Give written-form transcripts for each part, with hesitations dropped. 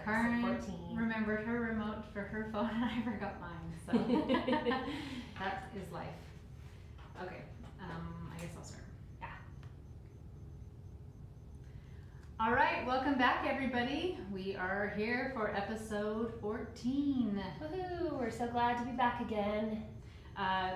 Karen 14. remembered her remote for her phone and I forgot mine, so that is life. Okay, I guess I'll start. Yeah. All right, welcome back everybody. We are here for episode 14. Woohoo! We're so glad to be back again.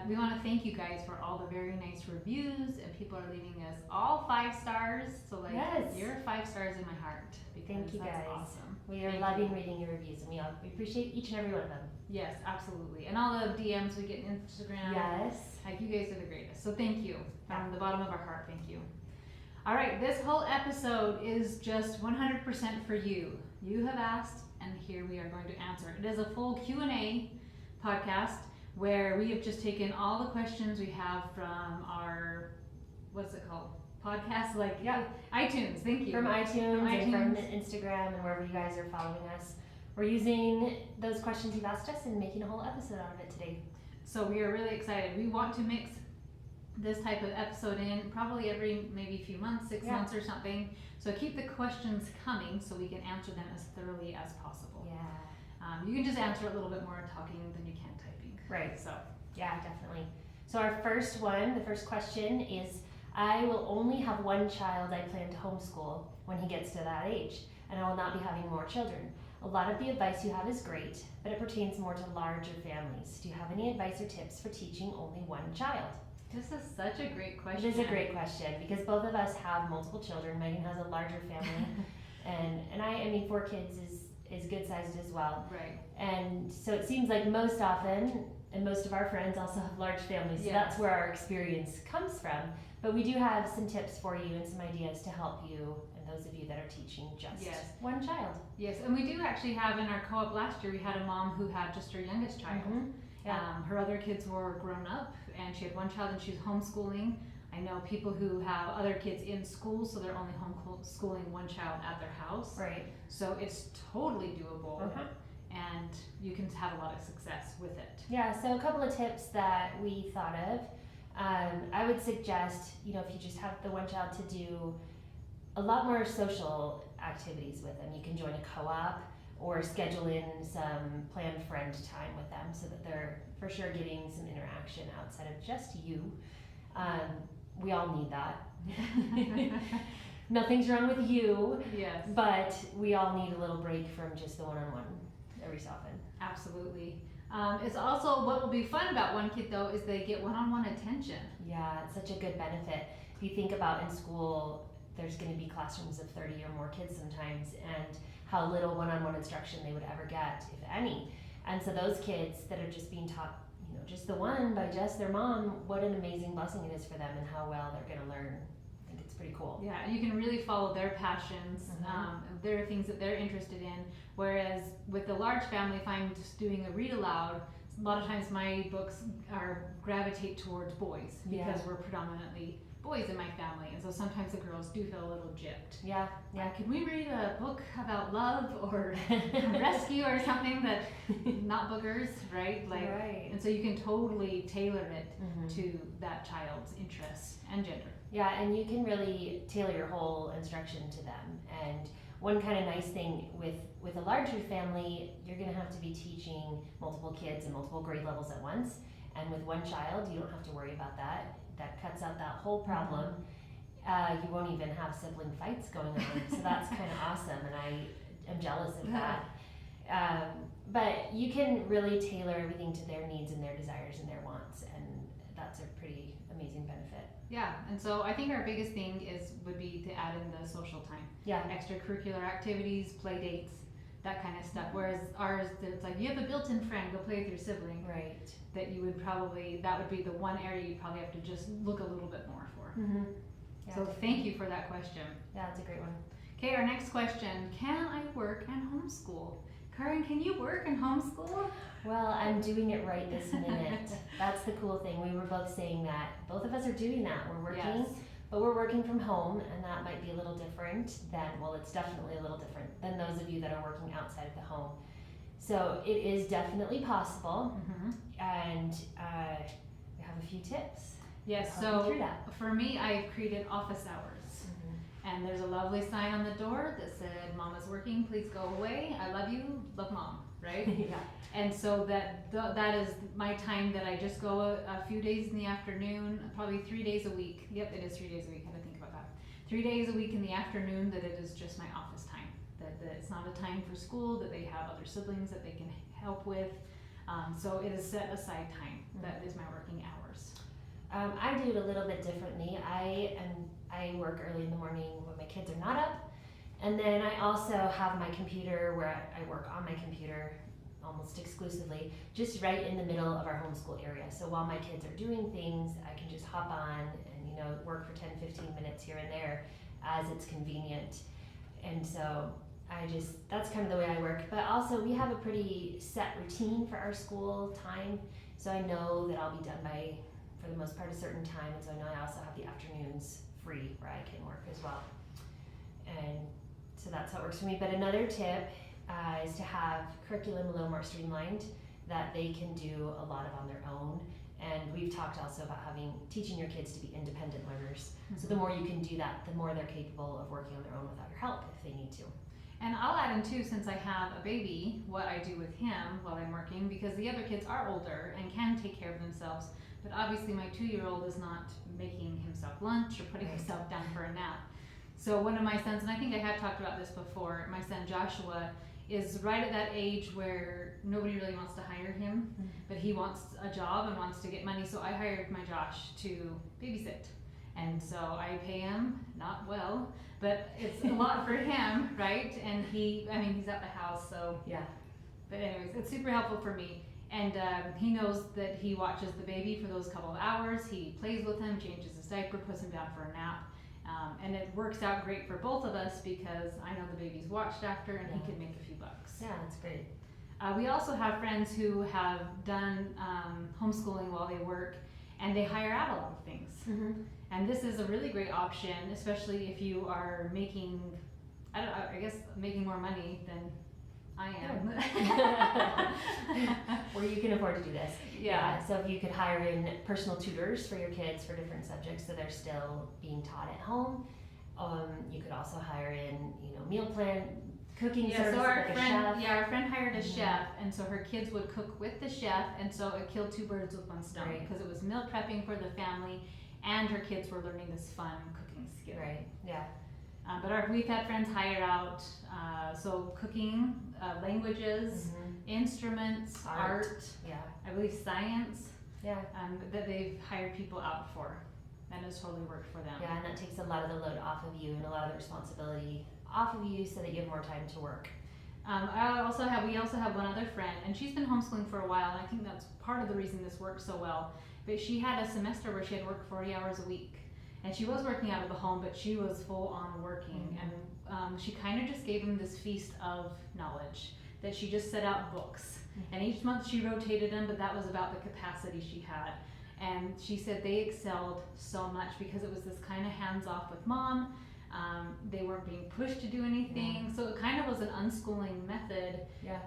We want to thank you guys for all the very nice reviews, and people are leaving us all 5 stars. So Yes. you're 5 stars in my heart. Thank you that's guys. Awesome. We are Thank loving you. reading your reviews, and we appreciate each and every one of them. Yes, absolutely. And all the DMs we get on Instagram. Yes. Like, you guys are the greatest. So thank you. From the bottom of our heart, thank you. All right, this whole episode is just 100% for you. You have asked, and here we are going to answer. It is a full Q&A podcast where we have just taken all the questions we have from our, what's it called? Podcast? iTunes. Thank you. From iTunes and from Instagram and wherever you guys are following us. We're using those questions you've asked us and making a whole episode out of it today. So we are really excited. We want to mix this type of episode in probably every maybe few months, 6 months or something. So keep the questions coming so we can answer them as thoroughly as possible. Yeah. You can just answer a little bit more talking than you can typing. Right. So yeah, definitely. So our first one, the first question is, I will only have one child I plan to homeschool when he gets to that age, and I will not be having more children. A lot of the advice you have is great, but it pertains more to larger families. Do you have any advice or tips for teaching only one child? this is such a great question. It is a great question because both of us have multiple children. Megan has a larger family, and I mean 4 kids is good sized as well. Right. And so it seems like most often, and most of our friends also have large families, so that's where our experience comes from. But we do have some tips for you and some ideas to help you and those of you that are teaching just one child. Yes, and we do actually have in our co-op last year, we had a mom who had just her youngest child. Mm-hmm. Yeah. Her other kids were grown up, and she had one child and she's homeschooling. I know people who have other kids in school, so they're only homeschooling one child at their house. Right. So it's totally doable, Uh-huh. and you can have a lot of success with it. Yeah, so a couple of tips that we thought of. I would suggest, if you just have the one child, to do a lot more social activities with them. You can join a co-op or schedule in some planned friend time with them so that they're for sure getting some interaction outside of just you. We all need that. Nothing's wrong with you, Yes. but we all need a little break from just the one-on-one every so often. Absolutely. It's also, what will be fun about one kid though is they get one-on-one attention. Yeah, it's such a good benefit. If you think about in school, there's going to be classrooms of 30 or more kids sometimes, and how little one-on-one instruction they would ever get, if any. And so those kids that are just being taught, just the one by just their mom, what an amazing blessing it is for them and how well they're going to learn. I think it's pretty cool. Yeah, and you can really follow their passions. There are things that they're interested in. Whereas with the large family, if I'm just doing a read aloud, a lot of times my books gravitate towards boys because we're predominantly boys in my family, and so sometimes the girls do feel a little gypped. Yeah. Can we read a book about love or rescue or something that not boogers, right? Right. And so you can totally tailor it to that child's interests and gender. Yeah, and you can really tailor your whole instruction to them. And one kind of nice thing with a larger family, you're going to have to be teaching multiple kids and multiple grade levels at once. And with one child, you don't have to worry about that. That cuts out that whole problem. You won't even have sibling fights going on. So that's kind of awesome, and I am jealous of that. But you can really tailor everything to their needs and their desires and their wants, and that's a pretty amazing benefit. Yeah, and so I think our biggest thing would be to add in the social time. Yeah. Extracurricular activities, play dates, that kind of stuff. Whereas ours, it's like you have a built-in friend, go play with your sibling. Right. That would be the one area you probably have to just look a little bit more for. Yeah, so definitely. Thank you for that question. Yeah, that's a great one. Okay, our next question. Can I work and homeschool? Karen, can you work and homeschool? Well, I'm doing it right this minute. That's the cool thing. We were both saying that. Both of us are doing that. We're working, but we're working from home, and that might be a little different it's definitely a little different than those of you that are working outside of the home. So it is definitely possible, and we have a few tips. Yes, Help me so through that. for me, I've created office hours. And there's a lovely sign on the door that said, Mama's working, please go away. I love you, love Mom, right? Yeah. And so that is my time that I just go a few days in the afternoon, probably 3 days a week. Yep, it is 3 days a week. I had to think about that. 3 days a week in the afternoon that it is just my office time. That it's not a time for school, that they have other siblings that they can help with. So it is set aside time. That is my working hours. I do it a little bit differently. I work early in the morning when my kids are not up, and then I also have my computer where I work on my computer almost exclusively, just right in the middle of our homeschool area. So while my kids are doing things, I can just hop on and work for 10-15 minutes here and there as it's convenient. And so that's kind of the way I work. But also we have a pretty set routine for our school time, so I know that I'll be done by, for the most part, a certain time. And so I know I also have the afternoons free where I can work as well. And so that's how it works for me. But another tip is to have curriculum a little more streamlined, that they can do a lot of on their own. And we've talked also about teaching your kids to be independent learners. Mm-hmm. So the more you can do that, the more they're capable of working on their own without your help if they need to. And I'll add in too, since I have a baby, what I do with him while I'm working, because the other kids are older and can take care of themselves. But obviously my 2-year-old is not making himself lunch or putting himself down for a nap. So one of my sons, and I think I have talked about this before, my son Joshua is right at that age where nobody really wants to hire him, but he wants a job and wants to get money. So I hired my Josh to babysit. And so I pay him, not well, but it's a lot for him, right? And he's at the house, so. Yeah. But anyways, it's super helpful for me. And he knows that he watches the baby for those couple of hours. He plays with him, changes his diaper, puts him down for a nap. And it works out great for both of us because I know the baby's watched after and he can make a few bucks. Yeah, that's great. We also have friends who have done homeschooling while they work, and they hire out a lot of things. Mm-hmm. And this is a really great option, especially if you are making more money than I am. Where you can afford to do this. Yeah. So if you could hire in personal tutors for your kids for different subjects so they're still being taught at home. You could also hire in, meal plan, cooking service, so like a chef. our friend hired a chef, and so her kids would cook with the chef, and so it killed 2 birds with 1 stone, because it was meal prepping for the family, and her kids were learning this fun cooking skill. Right, yeah. But we've had friends hire out, so cooking, languages, instruments, art, yeah, I believe science, yeah, that they've hired people out for, and it's totally worked for them. Yeah, and that takes a lot of the load off of you and a lot of the responsibility off of you so that you have more time to work. We also have one other friend, and she's been homeschooling for a while, and I think that's part of the reason this works so well. But she had a semester where she had worked 40 hours a week, and she was working out of the home, but she was full on working, and she kind of just gave them this feast of knowledge, that she just set out books, and each month she rotated them, but that was about the capacity she had. And she said they excelled so much because it was this kind of hands-off with Mom. They weren't being pushed to do anything, so it kind of was an unschooling method. Yeah.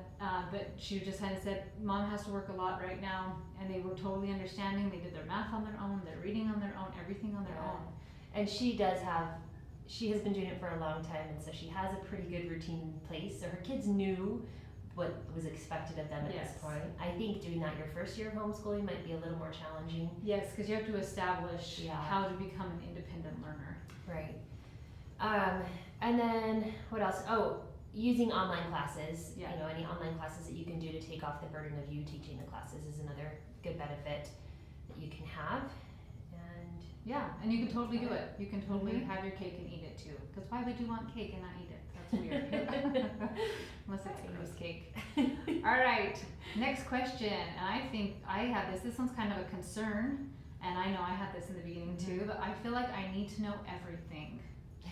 But she just kind of said, Mom has to work a lot right now, and they were totally understanding. They did their math on their own, their reading on their own, everything on their own. And she has been doing it for a long time, and so she has a pretty good routine in place. So her kids knew what was expected of them at this point. I think doing that your first year of homeschooling might be a little more challenging. Yes, because you have to establish how to become an independent learner. Right. And then what else? Oh, using online classes. Yeah. Any online classes that you can do to take off the burden of you teaching the classes is another good benefit that you can have. And yeah, and you can totally do it. You can totally have your cake and eat it too. Because why would you want cake and not eat it? That's weird. Unless it's a gross cake. All right, next question. And I think I have this. This one's kind of a concern. And I know I had this in the beginning too, but I feel like I need to know everything.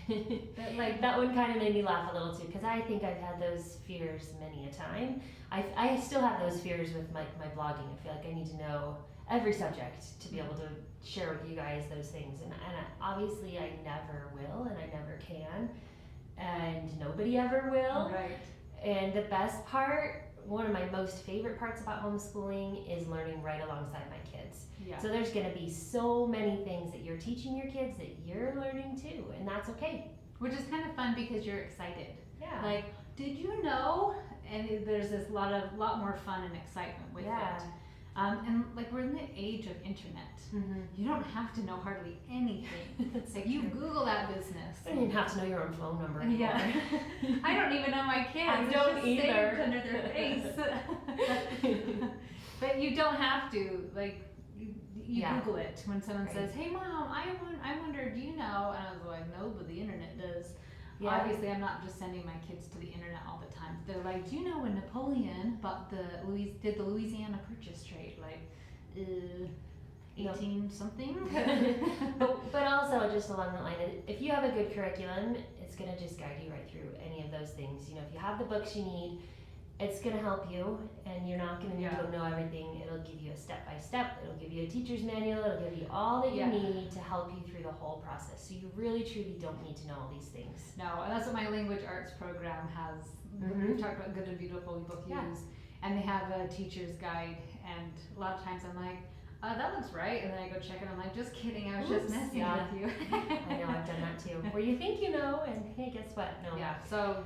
That one kind of made me laugh a little too, because I think I've had those fears many a time. I still have those fears with my blogging. I feel like I need to know every subject to be able to share with you guys those things, and obviously I never will, and I never can, and nobody ever will. Right. And the best part, one of my most favorite parts about homeschooling is learning right alongside my kids. Yeah. So there's going to be so many things that you're teaching your kids that you're learning too, and that's okay. which is kind of fun because you're excited. Yeah. Like, did you know? And there's this lot more fun and excitement with it. And like we're in the age of internet. You don't have to know hardly anything. That's Like you true. Google that business. You don't even have to know your own phone number anymore. Yeah. I don't even know my kids. I It's don't just either. saved under their face. But you don't have to. Like you Yeah. Google it when someone Right. says, "Hey mom, I wonder, do you know?" And I was like, "No, but the internet does." Yeah. Obviously, I'm not just sending my kids to the internet all the time. They're like, "Do you know when Napoleon bought did the Louisiana Purchase trade?" Like, 18 something. but also just along the line, if you have a good curriculum, it's gonna just guide you right through any of those things. You know, if you have the books you need, it's gonna help you, and you're not gonna need to know everything. It'll give you a step by step. It'll give you a teacher's manual. It'll give you all that you need to help you through the whole process. So you really truly don't need to know all these things. No, and that's what my language arts program has. We've talked about Good and Beautiful, we both use, and they have a teacher's guide. And a lot of times I'm like, that looks right, and then I go check it. I'm like, just kidding, I was just messing with you. I know, I've done that too. Where you think you know, and hey, guess what? No. Yeah. So,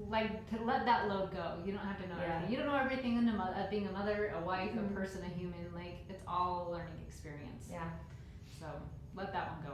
like, to let that load go. You don't have to know everything. You don't know everything in being a mother, a wife, a person, a human. Like, it's all a learning experience. Yeah. So let that one go.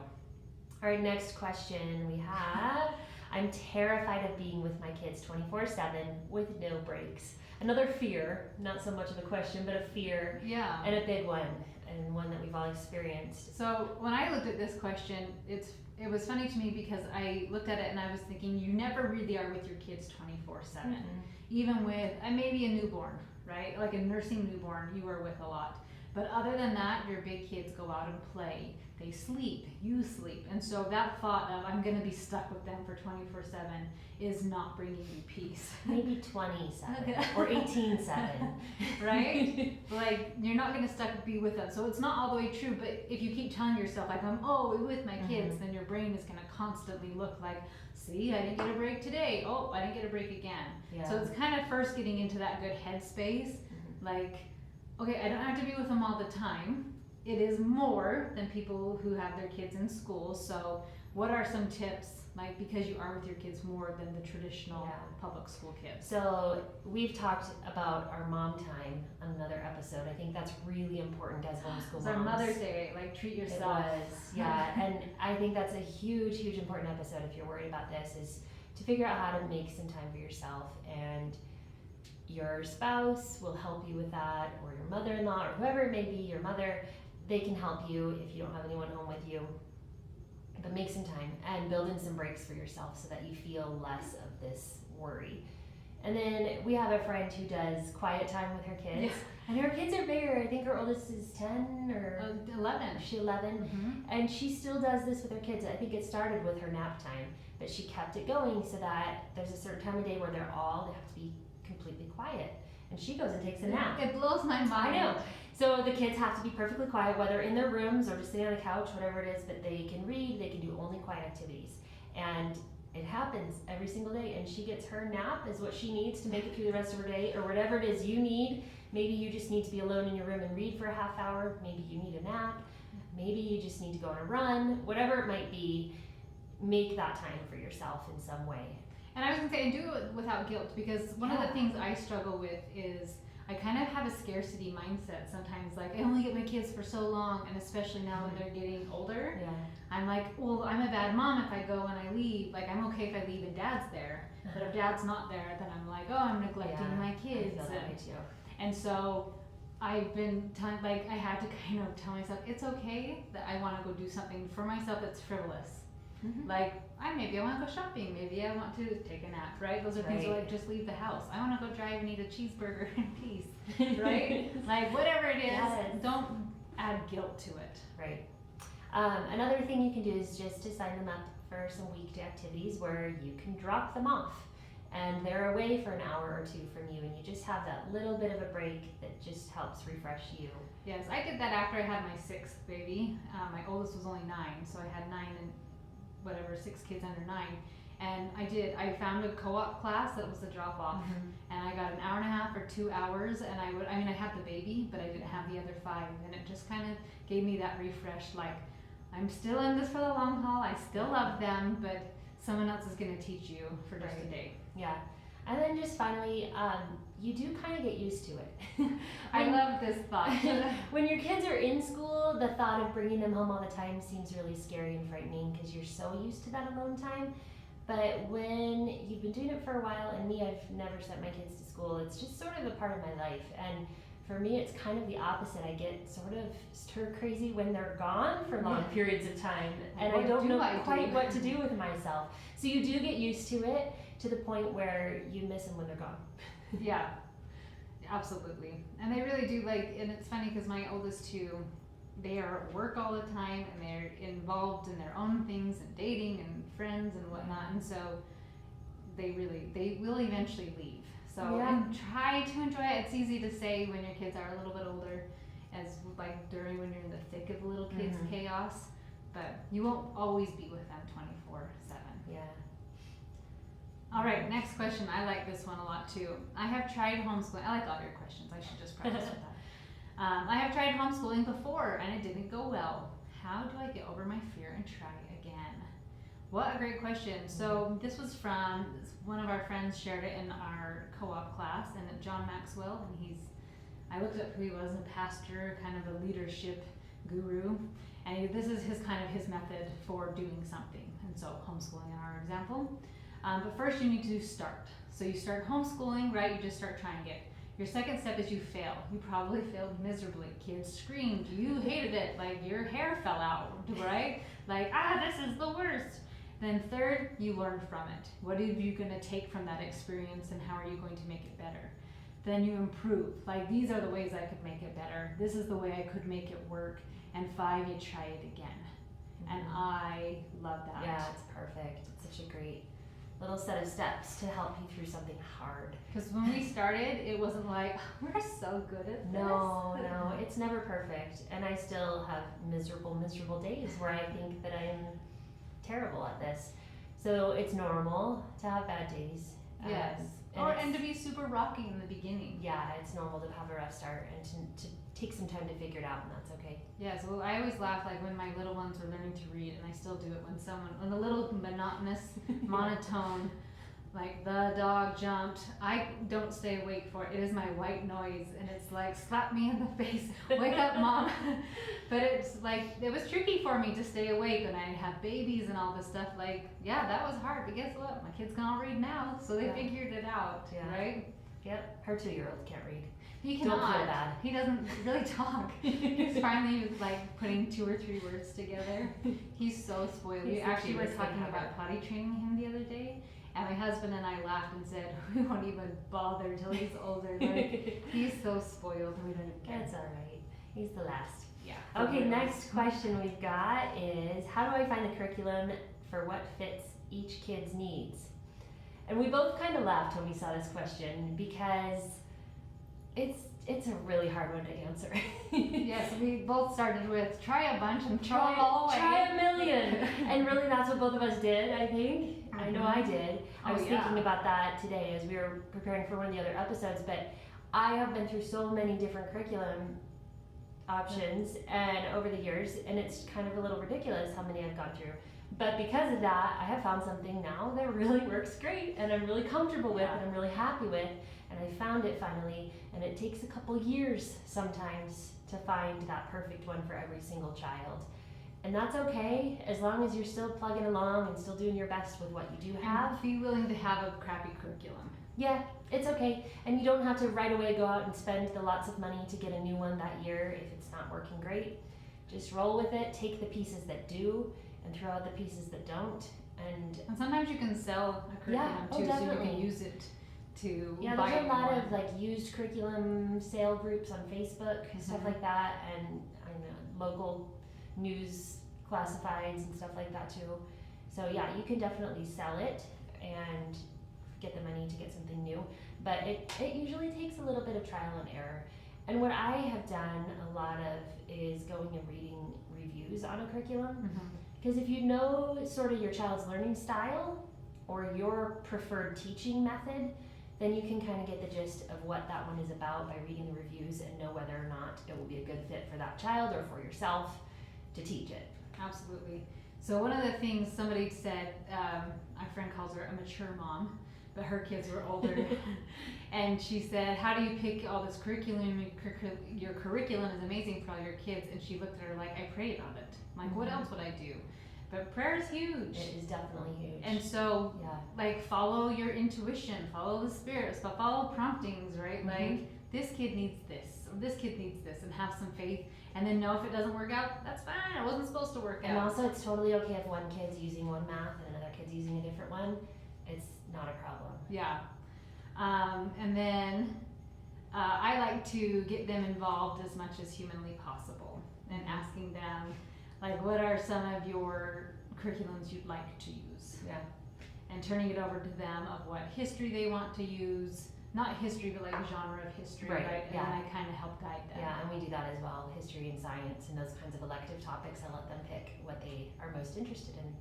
All right, next question we have. I'm terrified of being with my kids 24/7 with no breaks. Another fear, not so much of a question, but a fear. Yeah. And a big one, and one that we've all experienced. So when I looked at this question, it was funny to me because I looked at it and I was thinking, you never really are with your kids 24/7. Even with maybe a newborn, right? Like a nursing newborn, you are with a lot. But other than that, your big kids go out and play. They sleep, you sleep. And so that thought of I'm going to be stuck with them for 24/7 is not bringing you peace. Maybe 27 or 18/7. Right? Like you're not going to be with them. So it's not all the way true, but if you keep telling yourself like I'm always with my kids, then your brain is going to constantly look like, see, I didn't get a break today. Oh, I didn't get a break again. Yeah. So it's kind of first getting into that good headspace. Like, okay, I don't have to be with them all the time. It is more than people who have their kids in school. So what are some tips, like, because you are with your kids more than the traditional public school kids? So we've talked about our mom time on another episode. I think that's really important as homeschool moms. It's our Mother's Day, like treat yourself. It was, yeah. And I think that's a huge, huge important episode if you're worried about this, is to figure out how to make some time for yourself. And your spouse will help you with that, or your mother-in-law, or whoever it may be, your mother. They can help you if you don't have anyone home with you. But make some time and build in some breaks for yourself so that you feel less of this worry. And then we have a friend who does quiet time with her kids. And her kids are bigger. I think her oldest is 10 or 11. She's 11. And she still does this with her kids. I think it started with her nap time, but she kept it going so that there's a certain time of day where they have to be completely quiet. And she goes and takes a nap. It blows my mind. I know. So the kids have to be perfectly quiet, whether in their rooms or just sitting on a couch, whatever it is, but they can read, they can do only quiet activities. And it happens every single day, and she gets her nap is what she needs to make it through the rest of her day, or whatever it is you need. Maybe you just need to be alone in your room and read for a half hour. Maybe you need a nap. Maybe you just need to go on a run. Whatever it might be, make that time for yourself in some way. And I was going to say, and do it without guilt, because one of the things I struggle with is I kind of have a scarcity mindset sometimes. Like, I only get my kids for so long, and especially now when they're getting older. Yeah. I'm like, well, I'm a bad mom if I go and I leave. Like, I'm okay if I leave and dad's there. But if dad's not there, then I'm like, oh, I'm neglecting my kids. I feel that way too. And so I've been I had to kind of tell myself, it's okay that I want to go do something for myself that's frivolous. Like, maybe I want to go shopping. Maybe I want to take a nap, right? Those are things like just leave the house. I want to go drive and eat a cheeseburger in peace, right? Like, whatever it is, don't add guilt to it. Right. Another thing you can do is just to sign them up for some weekday activities where you can drop them off. And they're away for an hour or two from you, and you just have that little bit of a break that just helps refresh you. Yes, I did that after I had my 6th baby. My oldest was only 9, so I had 6 kids under 9. And I found a co-op class that was a drop off, and I got an hour and a half or 2 hours, and I had the baby, but I didn't have the other 5, and it just kind of gave me that refresh, like, I'm still in this for the long haul, I still love them, but someone else is going to teach you for just a day. Yeah. And then just finally, you do kind of get used to it. I love this thought. When your kids are in school, the thought of bringing them home all the time seems really scary and frightening because you're so used to that alone time. But when you've been doing it for a while, and me, I've never sent my kids to school, it's just sort of a part of my life. And for me, it's kind of the opposite. I get sort of stir crazy when they're gone for long periods of time, and I don't know quite what to do with myself. So you do get used to it to the point where you miss them when they're gone. Yeah, absolutely. And they really do, like, and it's funny because my oldest two, they are at work all the time and they're involved in their own things and dating and friends and whatnot, and so they will eventually leave. So and try to enjoy it. It's easy to say when your kids are a little bit older, as like during when you're in the thick of the little kids' chaos, but you won't always be with them 24/7. Yeah. All right, next question. I like this one a lot too. I have tried homeschooling. I like all your questions. I should just practice with that. I have tried homeschooling before and it didn't go well. How do I get over my fear and try again? What a great question. So this was from one of our friends, shared it in our co-op class, and John Maxwell, and I looked up who he was, a pastor, kind of a leadership guru, and this is his method for doing something. And so homeschooling in our example. But first you need to start. So you start homeschooling, right? You just start trying it. Your second step is you fail. You probably failed miserably. Kids screamed. You hated it. Like your hair fell out, right? Like, this is the worst. Then third, you learn from it. What are you going to take from that experience and how are you going to make it better? Then you improve. Like, these are the ways I could make it better. This is the way I could make it work. And 5, you try it again. And I love that. Yeah, it's perfect. It's such a great little set of steps to help you through something hard. Because when we started, it wasn't like, we're so good at this. No, it's never perfect. And I still have miserable days where I think that I am terrible at this. So it's normal to have bad days. Yes. And to be super rocky in the beginning. Yeah, it's normal to have a rough start and to take some time to figure it out, and that's okay. Yeah, so I always laugh like when my little ones were learning to read, and I still do it when the little monotonous, monotone, like the dog jumped, I don't stay awake for it. It is my white noise, and it's like, slap me in the face, wake up, mom. But it's like, it was tricky for me to stay awake, and I have babies and all this stuff. Like, yeah, that was hard, but guess what? My kids can all read now, so they figured it out, right? Yep, her 2-year-old can't read. He cannot. Don't feel bad. He doesn't really talk. He's finally like putting 2 or 3 words together. He's so spoiled. We actually were talking about potty training him the other day, and my husband and I laughed and said, we won't even bother till he's older. Like, he's so spoiled. We don't even care. That's all right. He's the last. Yeah. Okay, next question we've got is, how do I find the curriculum for what fits each kid's needs? And we both kind of laughed when we saw this question because it's a really hard one to answer. Yes, we both started with try a bunch and throw them all away. Try a million. And really that's what both of us did, I think. I know I did. I was thinking about that today as we were preparing for one of the other episodes, but I have been through so many different curriculum options and over the years, and it's kind of a little ridiculous how many I've gone through. But because of that, I have found something now that really works great and I'm really comfortable with and I'm really happy with, and I found it finally, and it takes a couple years sometimes to find that perfect one for every single child. And that's okay, as long as you're still plugging along and still doing your best with what you do have. And be willing to have a crappy curriculum. Yeah, it's okay. And you don't have to right away go out and spend the lots of money to get a new one that year if it's not working great. Just roll with it, take the pieces that do, and throw out the pieces that don't. And sometimes you can sell a curriculum too, so you can use it to buy there's a lot more. of like used curriculum sale groups on Facebook, stuff like that, and I know local news classifieds and stuff like that too. So yeah, you can definitely sell it and get the money to get something new, but it usually takes a little bit of trial and error. And what I have done a lot of is going and reading reviews on a curriculum. Because if you know sort of your child's learning style or your preferred teaching method, then you can kind of get the gist of what that one is about by reading the reviews and know whether or not it will be a good fit for that child or for yourself to teach it. Absolutely. So one of the things somebody said, my friend calls her a mature mom, but her kids were older. And she said, how do you pick all this curriculum? Your curriculum is amazing for all your kids. And she looked at her like, I prayed on it. I'm like, what else would I do? But prayer is huge. It is definitely huge. And so, like, follow your intuition, follow the spirits, but follow promptings, right? Like, this kid needs this, or this kid needs this, and have some faith. And then know if it doesn't work out, that's fine. It wasn't supposed to work out. And also, it's totally okay if one kid's using one math and another kid's using a different one. It's not a problem. Yeah. And then I like to get them involved as much as humanly possible, and asking them, like, what are some of your curriculums you'd like to use? Yeah. And turning it over to them of what history they want to use. Not history, but like genre of history, right? And then I kind of help guide them. Yeah, and we do that as well. History and science and those kinds of elective topics, I let them pick what they are most interested in.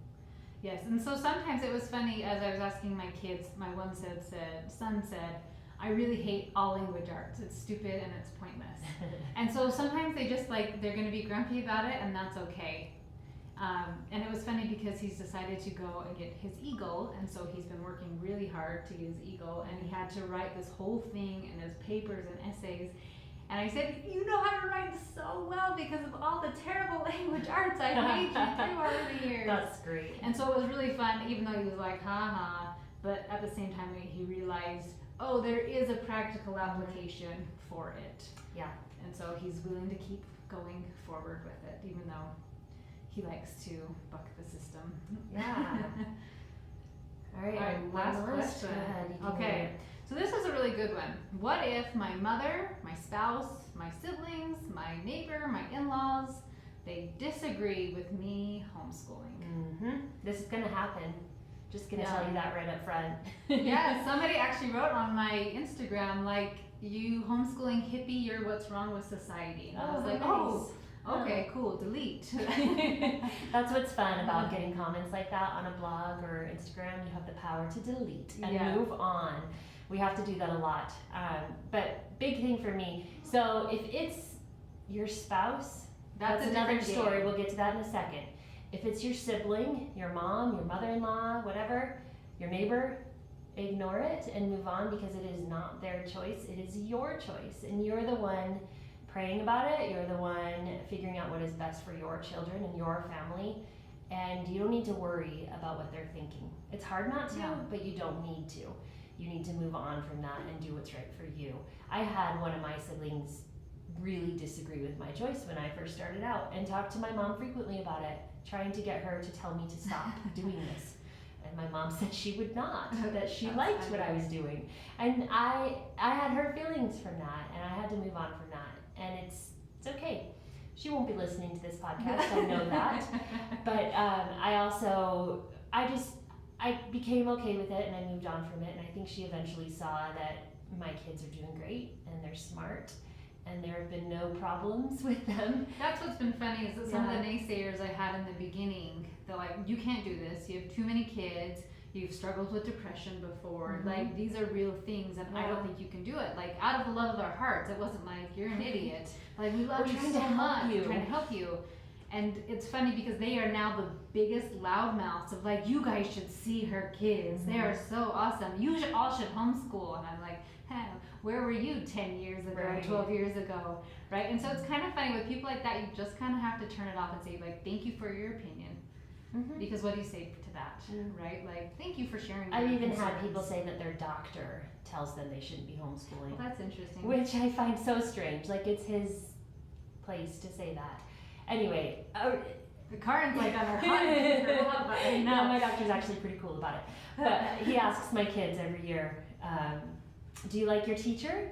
Yes, and so sometimes it was funny as I was asking my kids, my one son said, I really hate all language arts. It's stupid and it's pointless. And so sometimes they just like, they're going to be grumpy about it, and that's okay. And it was funny because he's decided to go and get his Eagle, and so he's been working really hard to get his Eagle, and he had to write this whole thing and his papers and essays. And I said, you know how to write so well because of all the terrible language arts I made you through over the years. That's great. And so it was really fun, even though he was like, ha ha, but at the same time he realized, oh, there is a practical application for it. Yeah. And so he's willing to keep going forward with it, even though he likes to buck the system. Yeah. All right, last question. Okay, so this is a really good one. What if my mother, my spouse, my siblings, my neighbor, my in-laws, they disagree with me homeschooling? This is going to happen. Just going to tell you that right up front. Yeah, somebody actually wrote on my Instagram, like, you homeschooling hippie, you're what's wrong with society. And I was like, nice. Okay, cool, delete. That's what's fun about getting comments like that on a blog or Instagram. You have the power to delete and move on. We have to do that a lot. But big thing for me, so if it's your spouse, that's another story. We'll get to that in a second. If it's your sibling, your mom, your mother-in-law, whatever, your neighbor, ignore it and move on, because it is not their choice. It is your choice, and you're the one praying about it. You're the one figuring out what is best for your children and your family, and you don't need to worry about what they're thinking. It's hard not to, but you don't need to. You need to move on from that and do what's right for you. I had one of my siblings really disagree with my choice when I first started out, and talked to my mom frequently about it, trying to get her to tell me to stop doing this. And my mom said she would not, that she liked what I was doing. And I had hurt feelings from that, and I had to move on from that. And it's okay. She won't be listening to this podcast, I know that. But I became okay with it, and I moved on from it. And I think she eventually saw that my kids are doing great, and they're smart, and there have been no problems with them. That's what's been funny, is that some of the naysayers I had in the beginning, they're like, you can't do this, you have too many kids, you've struggled with depression before, like, these are real things, and I don't think you can do it. Like, out of the love of our hearts, it wasn't like, you're an idiot. Like, we love you so much, we're trying to help you. And it's funny because they are now the biggest loudmouths of like, you guys should see her kids. They are so awesome. You all should homeschool. And I'm like, where were you 10 years ago, 12 years ago, right? And so it's kind of funny with people like that, you just kind of have to turn it off and say, like, thank you for your opinion. Because what do you say to that, right? Like, thank you for sharing. I've even had people say that their doctor tells them they shouldn't be homeschooling. Well, that's interesting. Which I find so strange. Like, it's his place to say that. Anyway, Karen's like on her hot button. No, my doctor's actually pretty cool about it. But he asks my kids every year, do you like your teacher?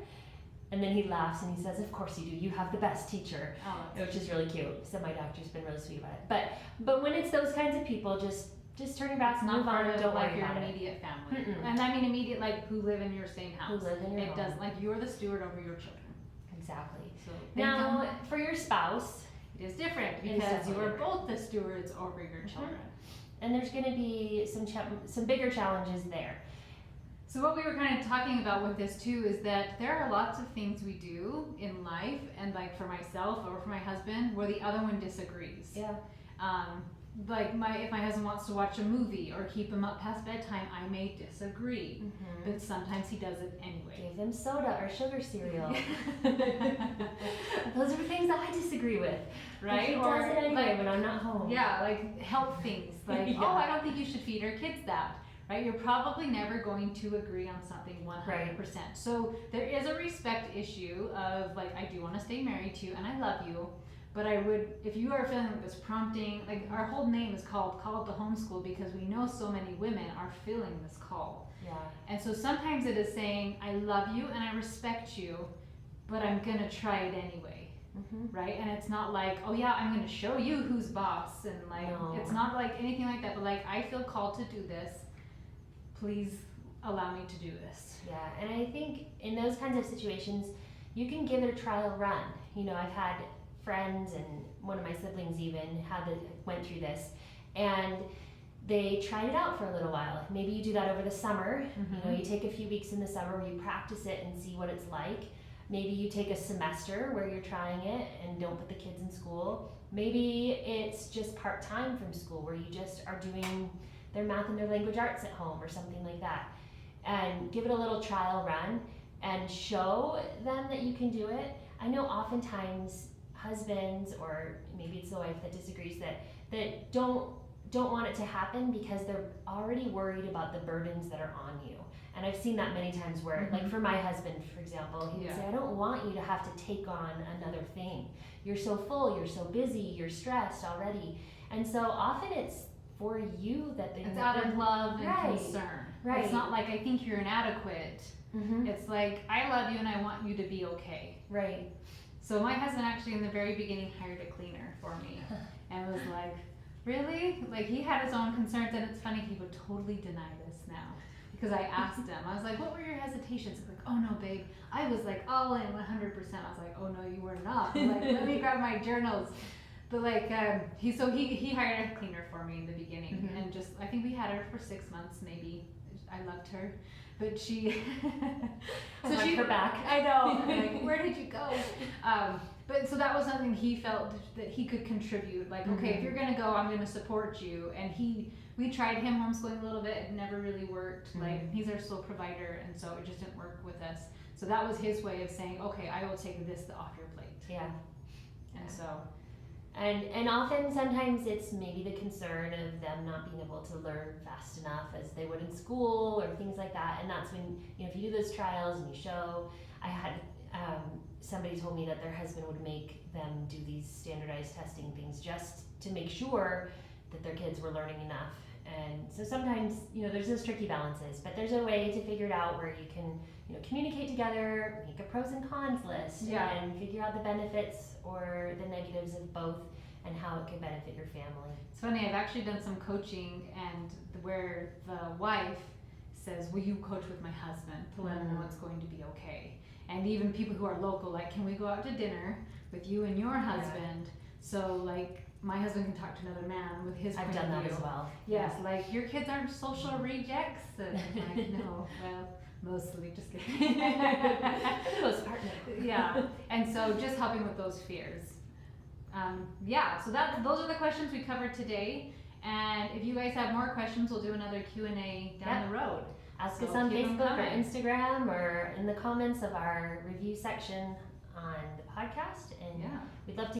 And then he laughs and he says, of course you do. You have the best teacher, which is really cute. So my doctor's been really sweet about it. But when it's those kinds of people, just turn your back and move on. Don't like worry your about immediate family. And I mean immediate, like, who live in your same house. Who live in your home. It doesn't, like, you're the steward over your children. Exactly. So now, for your spouse, it is different because you are both the stewards over your children. And there's going to be some bigger challenges there. So what we were kind of talking about with this too is that there are lots of things we do in life, and like for myself or for my husband, where the other one disagrees. Yeah. like if my husband wants to watch a movie or keep him up past bedtime, I may disagree, but sometimes he does it anyway. Give him soda or sugar cereal. Those are things that I disagree with. Right? He does it anyway when I'm not home. Yeah, like help things. Like, Yeah. oh, I don't think you should feed our kids that. Right? You're probably never going to agree on something 100%. So there is a respect issue of like, I do want to stay married to you and I love you, but I would, if you are feeling this prompting, like our whole name is called Call to Homeschool because we know so many women are feeling this call. Yeah. And so sometimes it is saying, I love you and I respect you, but I'm going to try it anyway. Right? And it's not like, oh yeah, I'm going to show you who's boss. And like, it's not like anything like that, but like, I feel called to do this. Please allow me to do this. Yeah, and I think in those kinds of situations, you can give it a trial run. You know, I've had friends and one of my siblings even went through this, and they tried it out for a little while. Maybe you do that over the summer. You know, you take a few weeks in the summer where you practice it and see what it's like. Maybe you take a semester where you're trying it and don't put the kids in school. Maybe it's just part-time from school where you just are doing their math and their language arts at home or something like that. And give it a little trial run and show them that you can do it. I know oftentimes husbands, or maybe it's the wife that disagrees, that don't want it to happen because they're already worried about the burdens that are on you. And I've seen that many times where, like for my husband, for example, he would say, I don't want you to have to take on another thing. You're so full, you're so busy, you're stressed already. And so often it's for you that it's out of love and concern. Right. It's not like I think you're inadequate. It's like I love you and I want you to be okay. Right. So my husband actually in the very beginning hired a cleaner for me and was like, really? Like he had his own concerns, and it's funny, he would totally deny this now. Because I asked him, I was like, what were your hesitations? He's like, oh no, babe. I was like all in 100%. I was like, oh no, you were not. I'm like, let me grab my journals. But like, he hired a cleaner for me in the beginning, and just, I think we had her for 6 months maybe. I loved her, but she, so she her back. I know. I'm like, where did you go? But so that was something he felt that he could contribute. Like, okay, if you're gonna go, I'm gonna support you. And we tried him homeschooling a little bit. It never really worked. Like, he's our sole provider, and so it just didn't work with us. So that was his way of saying, okay, I will take this off your plate. Yeah. And so. And often, sometimes it's maybe the concern of them not being able to learn fast enough as they would in school or things like that. And that's when, you know, if you do those trials and you show, I had somebody told me that their husband would make them do these standardized testing things just to make sure that their kids were learning enough. And so sometimes, you know, there's those tricky balances, but there's a way to figure it out where you can, you know, communicate together, make a pros and cons list, and figure out the benefits or the negatives of both and how it can benefit your family. It's funny, I've actually done some coaching and where the wife says, will you coach with my husband to let him know it's going to be okay? And even people who are local, like, can we go out to dinner with you and your husband? So like, my husband can talk to another man with his point of view. I've done that as well. Yes, like, your kids aren't social rejects? And I'm like, no, well, mostly, just kidding. For the most part, no. Yeah, and so just helping with those fears. So those are the questions we covered today. And if you guys have more questions, we'll do another Q&A down the road. Ask us on Facebook or Instagram or in the comments of our review section on the podcast. And we'd love to